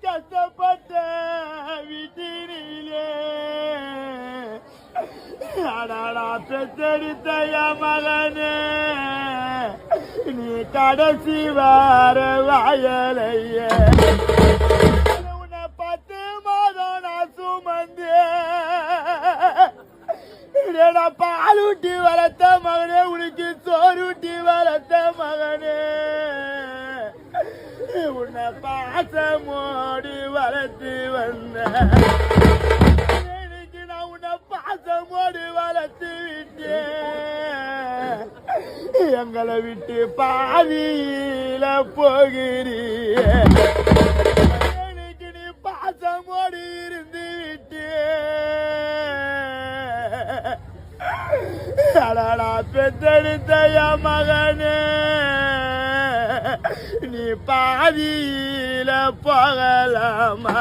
கஷ்டப்பட்ட வீட்டினிலே பெற்றெடுத்த மகனே நீ கடைசி வார வாயலைய உன்னை 10 மாதம் நான் சுமந்தே பாலூட்டி வளர்த்த மகனே உனக்கு சோறுட்டி வளர்த்த மகனே உன்னை பாசமோடி வளர்த்து வந்த நான் உன்னை பாசமோடி வளர்த்து விட்டேன் எங்களை விட்டு பாதியில போகிறீ நீ பாசமோடி இருந்து விட்டே பெற்றெடுத்த மகனே நீ பாதியில போகலாமா